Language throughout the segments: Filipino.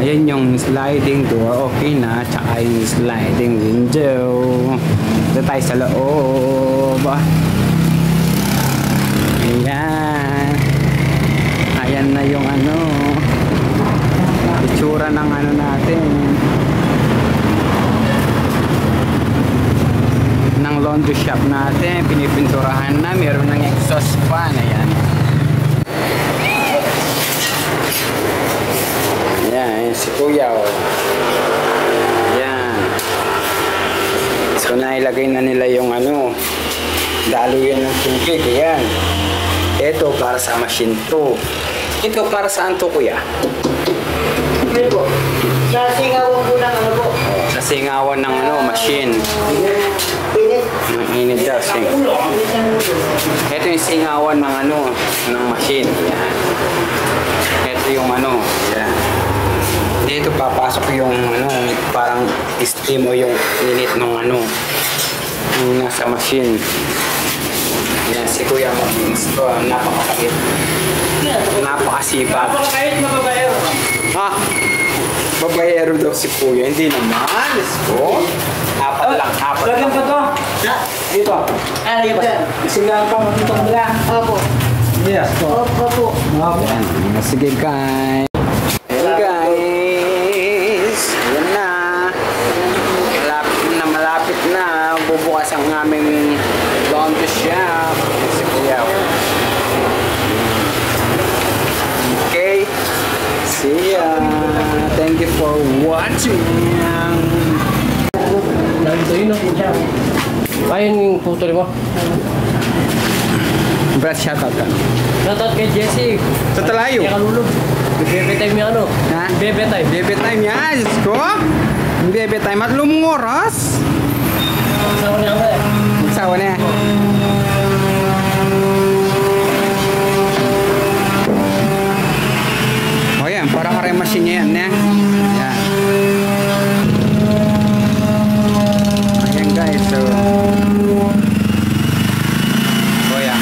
Ayan yung sliding door, okay na. Tsaka yung sliding window. Dito tayo sa loob. Ayan. Ayan na yung ano, itsura ng ano natin, ng laundry shop natin. Pinipinturahan na, meron ng exhaust fan. Ayan. Ayan, si Kuya, oh. Ayan. So nailagay na nila yung ano, daluyan ng tubig. Ayan. Ito para sa machine to. Ito para saan to, Kuya? Ito po. Sa singawan po ng ano po. Sa singawan ng ano, machine. Init. Init daw. Ito yung singawan ng ano, ng machine. Ayan. Ito yung ano. Ayan. Dito papasok yung ano, parang steam o yung init ng ano, yung nasa machine. Yan, si Kuya mag-install. Napakakait. Napakasipag. Napakakait na babayero. Ha? Babayero daw si Kuya. Hindi naman. Let's go. Apat lang. Lagyan pa to? Dito. Lagyan pa. Singaw pa matutong nila. Opo. Yes po. Opo. Yan. Sige guys. Ayan guys. Ayan na. Malapit na. Bubukas ang aming laundry shop. Si Kuya. Okay. See ya. Thank you for watching. Nandito yun ang siya. Ayun yung putol mo. Brad, shoutout ka. Shoutout kay Jessie. Sa Talayo. Kaya kalulog. Bebe time yung ano. Ha? Bebe time. Bebe time yan. Diyos ko. Bebe time. At lumong oras. Sawa niya ako eh. Sawa na. O yan. Para ka rin machine niya yan. Yan. Ayan guys. So. O yan.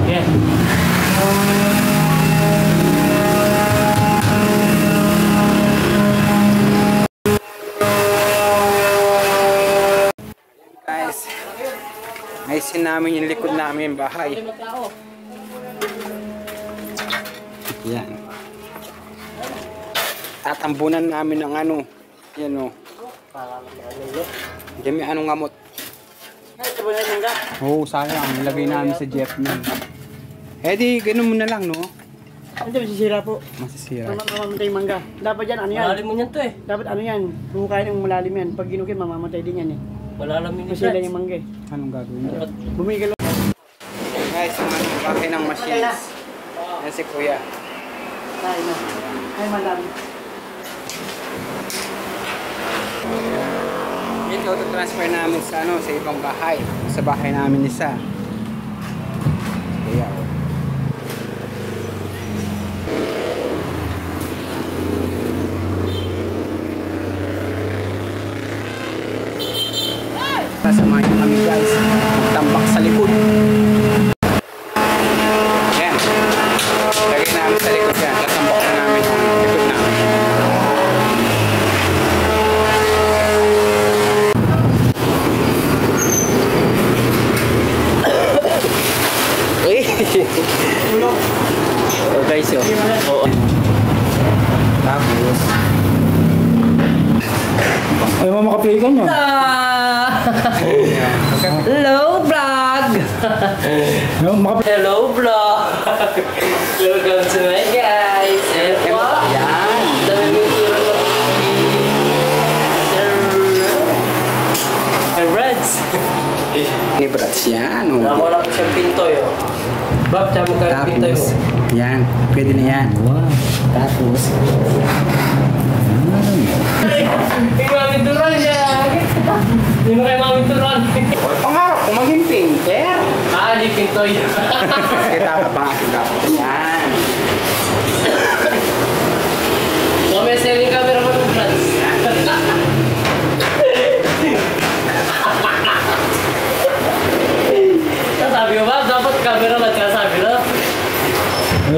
Yeah. Guys, ayusin namin yung likod namin bahay. Yan. Tatambunan namin ng ano. Yan o. Diyan may anong ngamot. Oo, sayang. Nilagay namin sa jeep na. Eh di, ganun mo na lang, no? Hindi, masisira po. Masisira. Mamamatay yung mangga. Dapat yan, ano yan? Malalim mo yan to eh. Dapat ano yan, buhukain ng malalim yan. Pag ginukit, mamamatay din yan eh. Malalamin yung masila yung mangga eh. Anong gagawin dyan? Bumigil lang. Guys, ang bakit ng machines. Yan si Kuya. Ay, na. Ay, madami. Ito, transfer namin sa ano, sa ibang bahay. Sa bahay namin isa. Kaya, oh. Sasamahan nyo kami guys. Tambak sa likod. Ayan. Lagay namin sa likod yan. Tatambak na namin ang likod namin. Oh guys, oh. Oo. Tapos Ay, makapili ka niya. Hello vlog! Hello vlog! Welcome to my guys! And wow! yan. Dami mo yung Brads! Ni Brats yan. Oh. Wala ko siyang pintoy oh. Bab, siya mo kayo pintoy Tapos, oh. yan. Pwede na yan. Wow. Tapos, Hindi mo kami turon siya! Hindi mo kayo kami turon! pangarap ko maging painter. Ah, di pintoy! Kita ka pa nga. Yan. So, may selling camera mo ng Brads.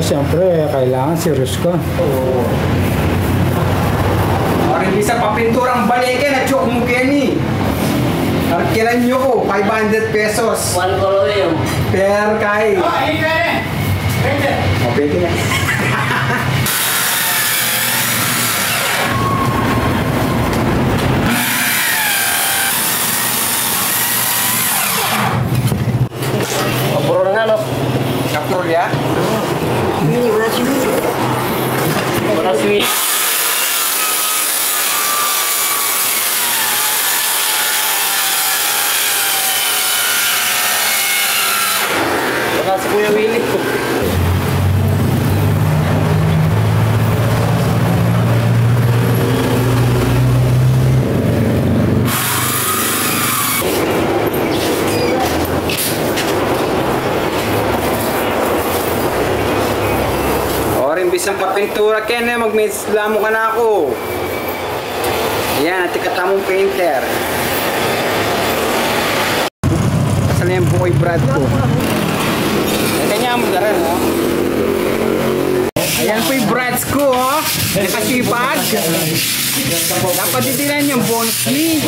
siyempre, kailangan serious ka. Oo. Orang bisa papinturang balikin at chok mo Kenny. Arkilan nyo ko, 500 pesos. One color yun. Per kay. Oh, ini kaya eh. O, pwede na. Kapuro na no. Kaprol ya? Wala sweet. Wala si Kuya Willie. Orin bisang papintura Ken eh, magmislamo ka na ako. Yan, tikata mong painter. Kasal na yung bukoy Brad ko. Kanya mo na rin, oh. Ayan po yung Brads ko, oh. Nakasipag. Dapat ditinan yung bones ni.